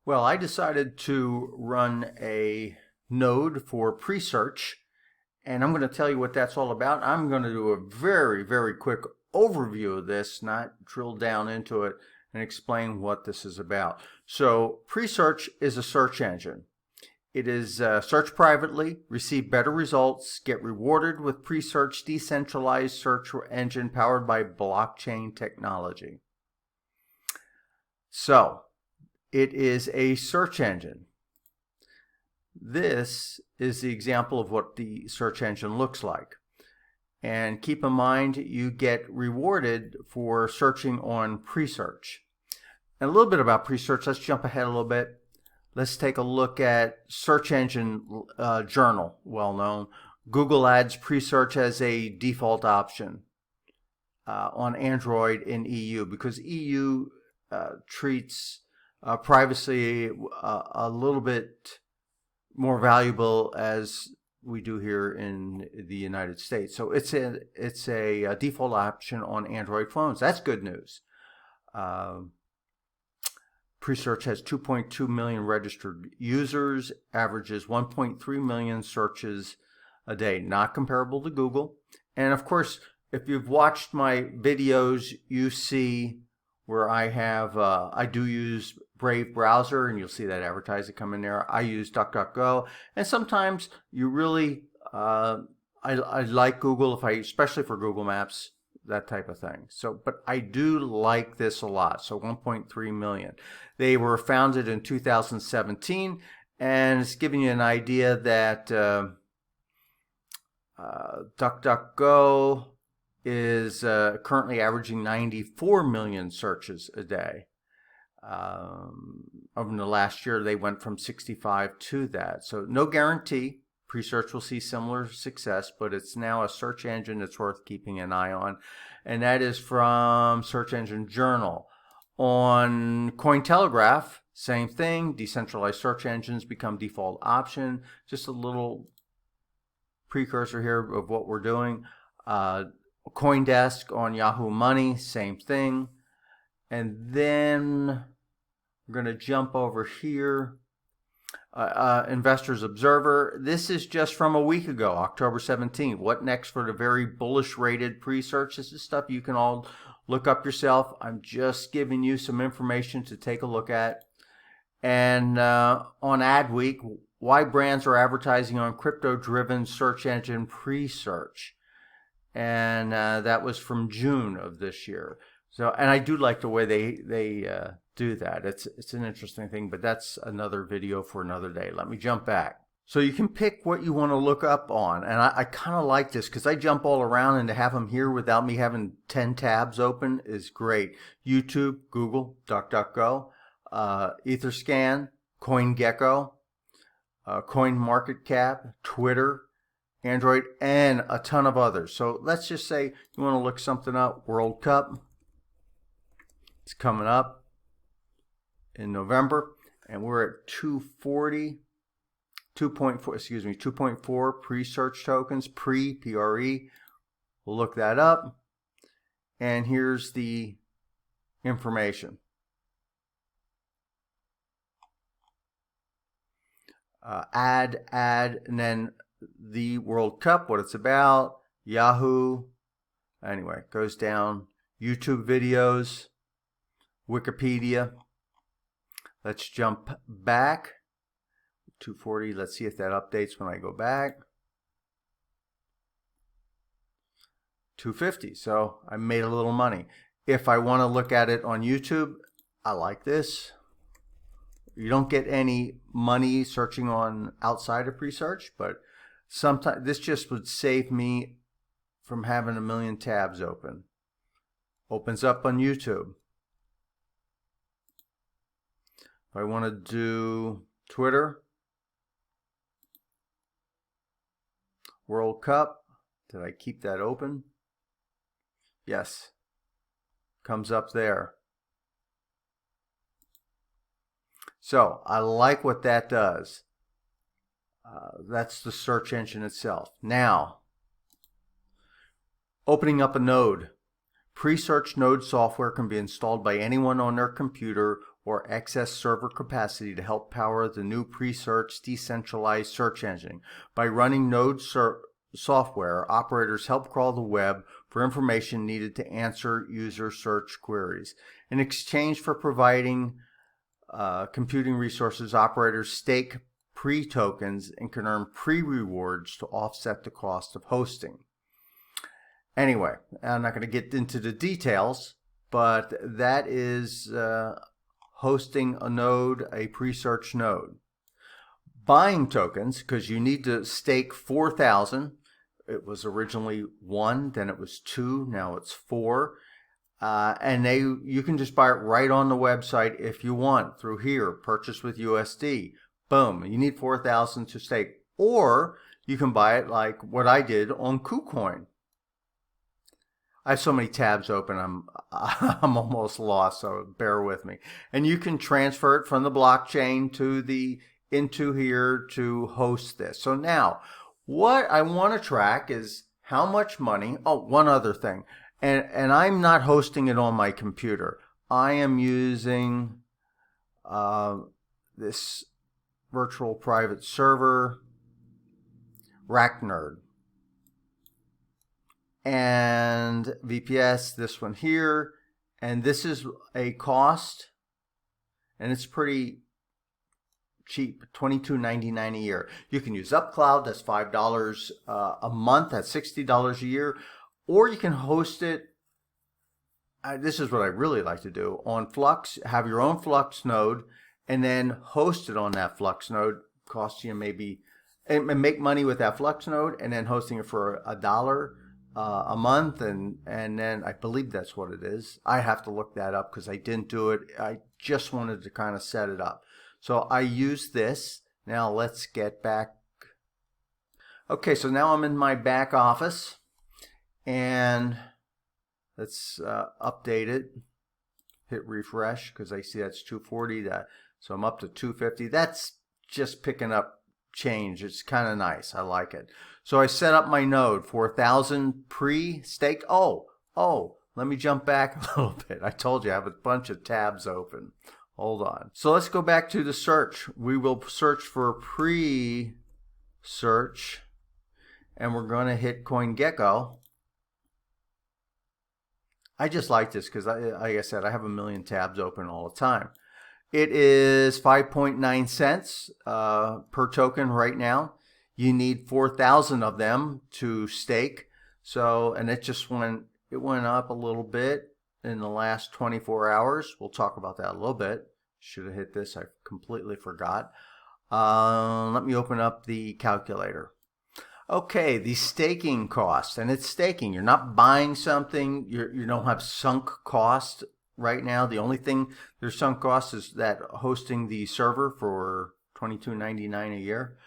Well, I decided to run a node for Presearch, and I'm going to tell you what that's all about. I'm going to do a very, very quick overview of this, not drill down into it and explain what this is about. So Presearch is a search engine. It is search privately, receive better results, get rewarded with Presearch decentralized search engine powered by blockchain technology. So it is a search engine. This is the example of what the search engine looks like. And keep in mind, you get rewarded for searching on Presearch. And a little bit about Presearch, let's jump ahead a little bit. Let's take a look at Search Engine Journal, well known. Google adds Presearch as a default option on Android in EU because EU treats privacy a little bit more valuable as we do here in the United States. So it's a default option on Android phones. That's good news. Presearch has 2.2 million registered users, averages 1.3 million searches a day, not comparable to Google. And of course, if you've watched my videos, you see where I do use Brave browser, and you'll see that advertising come in there. I use DuckDuckGo, and sometimes you really, I like Google, especially for Google Maps, that type of thing. So, but I do like this a lot. So 1.3 million. They were founded in 2017, and it's giving you an idea that DuckDuckGo is currently averaging 94 million searches a day. Over the last year, they went from 65 to that. So no guarantee. Presearch will see similar success, but it's now a search engine that's worth keeping an eye on. And that is from Search Engine Journal. On Cointelegraph, same thing. Decentralized search engines become default option. Just a little precursor here of what we're doing. CoinDesk on Yahoo Money, same thing. And then we're going to jump over here. Investors Observer. This is just from a week ago, October 17th. What next for the very bullish rated Presearch? This is stuff you can all look up yourself. I'm just giving you some information to take a look at. And on Adweek, why brands are advertising on crypto-driven search engine Presearch. And that was from June of this year. So, and I do like the way they do that. It's an interesting thing, but that's another video for another day. Let me jump back. So you can pick what you want to look up on, and I kind of like this because I jump all around, and to have them here without me having 10 tabs open is great. YouTube, Google, DuckDuckGo, Etherscan, CoinGecko, CoinMarketCap, Twitter, Android, and a ton of others. So let's just say you want to look something up. World Cup. It's coming up in November, and we're at 2.4 Presearch tokens, P-R-E. We'll look that up, and here's the information. Add, and then the World Cup, what it's about, Yahoo. Anyway, it goes down. YouTube videos, Wikipedia. Let's jump back. 240. Let's see if that updates when I go back. 250. So I made a little money. If I want to look at it on YouTube, I like this. You don't get any money searching on outside of Presearch, but sometimes this just would save me from having a million tabs open. Opens up on YouTube. If I want to do Twitter, World Cup, did I keep that open? Yes, comes up there. So I like what that does. That's the search engine itself. Now, opening up a node. Presearch node software can be installed by anyone on their computer or excess server capacity to help power the new Presearch decentralized search engine. By running Node software, operators help crawl the web for information needed to answer user search queries. In exchange for providing computing resources, operators stake pre-tokens and can earn pre-rewards to offset the cost of hosting. Anyway, I'm not going to get into the details, but that is hosting a node, a Presearch node. Buying tokens, because you need to stake 4,000. It was originally 1, then it was 2, now it's 4. And you can just buy it right on the website if you want, through here, purchase with USD. Boom, you need 4,000 to stake. Or you can buy it like what I did on KuCoin. I have so many tabs open, I'm almost lost, so bear with me. And you can transfer it from the blockchain to into here to host this. So now, what I want to track is how much money. Oh, one other thing, and I'm not hosting it on my computer. I am using this virtual private server, RACKNERD. And VPS, this one here, and this is a cost, and it's pretty cheap, $22.99 a year. You can use UpCloud, that's $5 a month, that's $60 a year, or you can host it, this is what I really like to do, on Flux, have your own Flux node, and then host it on that Flux node, costs you maybe, and make money with that Flux node, and then hosting it for $1 a month, and then I believe that's what it is. I have to look that up because I didn't do it. I just wanted to kind of set it up. So I use this. Now let's get back. Okay, so now I'm in my back office, and let's update it. Hit refresh because I see that's 240. So I'm up to 250. That's just picking up change. It's kind of nice. I like it. So I set up my node, 4,000 pre-stake. Oh, let me jump back a little bit. I told you I have a bunch of tabs open. Hold on. So let's go back to the search. We will search for Presearch, and we're going to hit CoinGecko. I just like this because, like I said, I have a million tabs open all the time. It is 5.9 cents per token right now. You need 4,000 of them to stake. So, and it went up a little bit in the last 24 hours. We'll talk about that a little bit. Should have hit this. I completely forgot. Let me open up the calculator. Okay, the staking cost, and it's staking. You're not buying something. You don't have sunk cost right now. The only thing there's sunk cost is that hosting the server for $22.99 a year.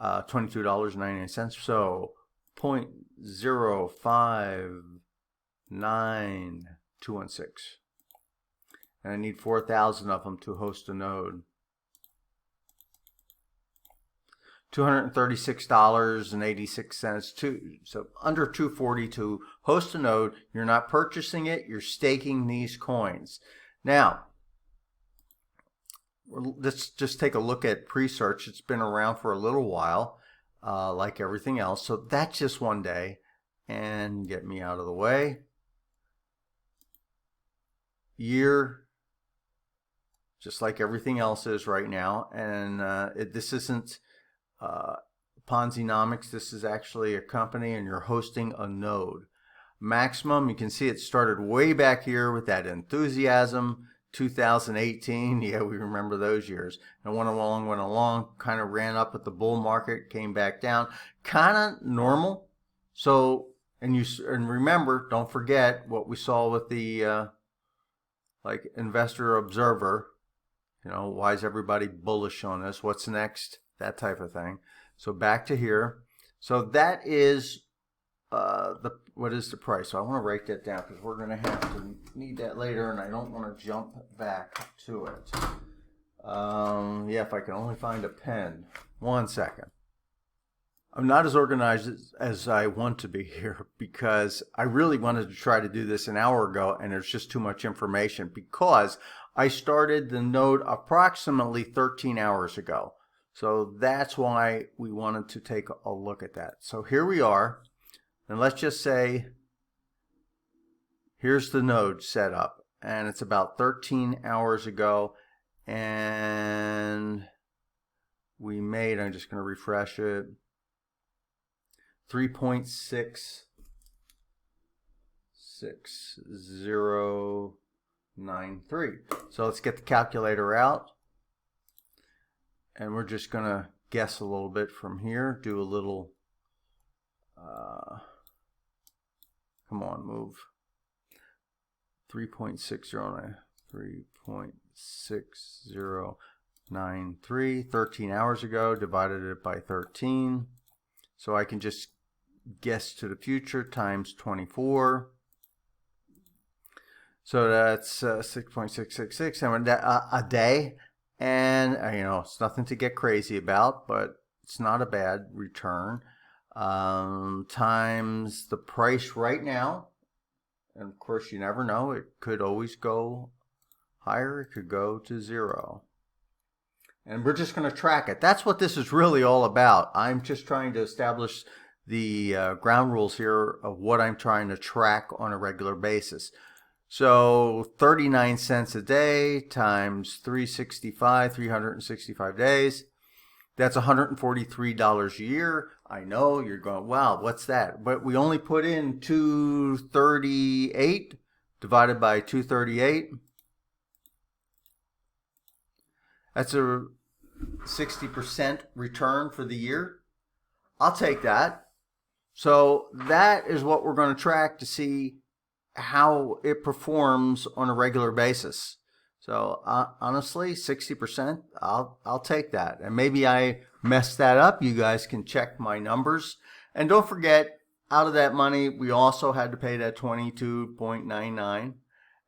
$22.99, so 0.059216, and I need 4,000 of them to host a node. $236.86 so under $240 to host a node. You're not purchasing it, you're staking these coins. Now let's just take a look at Presearch. It's been around for a little while, like everything else. So that's just one day. And get me out of the way. Year, just like everything else is right now. And this isn't Ponzi-nomics. This is actually a company, and you're hosting a node. Maximum, you can see it started way back here with that enthusiasm. 2018, yeah, we remember those years. And went along, kind of ran up at the bull market, came back down, kind of normal. So, and remember, don't forget what we saw with the like Investor Observer. You know, why is everybody bullish on this? What's next? That type of thing. So back to here. So that is what is the price? So I want to write that down because we're going to have to need that later, and I don't want to jump back to it. Yeah, if I can only find a pen. 1 second. I'm not as organized as I want to be here because I really wanted to try to do this an hour ago, and there's just too much information because I started the node approximately 13 hours ago. So that's why we wanted to take a look at that. So here we are, and let's just say here's the node set up, and it's about 13 hours ago, and we made, I'm just going to refresh it, 3.66093. So let's get the calculator out, and we're just going to guess a little bit from here, do a little, come on, move. 3.6093, 13 hours ago, divided it by 13. So I can just guess to the future times 24. So that's 6.666 a day. And, it's nothing to get crazy about, but it's not a bad return. Times the price right now. And of course, you never know. It could always go higher. It could go to 0. And we're just going to track it. That's what this is really all about. I'm just trying to establish the ground rules here of what I'm trying to track on a regular basis. So 39 cents a day times 365 days. That's $143 a year. I know you're going, wow, what's that? But we only put in 238 divided by 238. That's a 60% return for the year. I'll take that. So that is what we're going to track to see how it performs on a regular basis. So honestly, 60%, I'll take that. And maybe I messed that up. You guys can check my numbers. And don't forget, out of that money, we also had to pay that 22.99.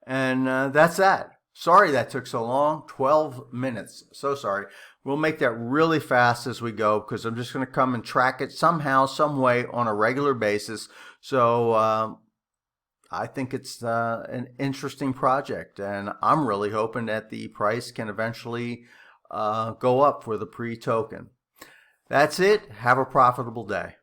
And that's that. Sorry that took so long, 12 minutes. So sorry. We'll make that really fast as we go because I'm just going to come and track it somehow, some way on a regular basis. So I think it's an interesting project, and I'm really hoping that the price can eventually go up for the pre-token. That's it. Have a profitable day.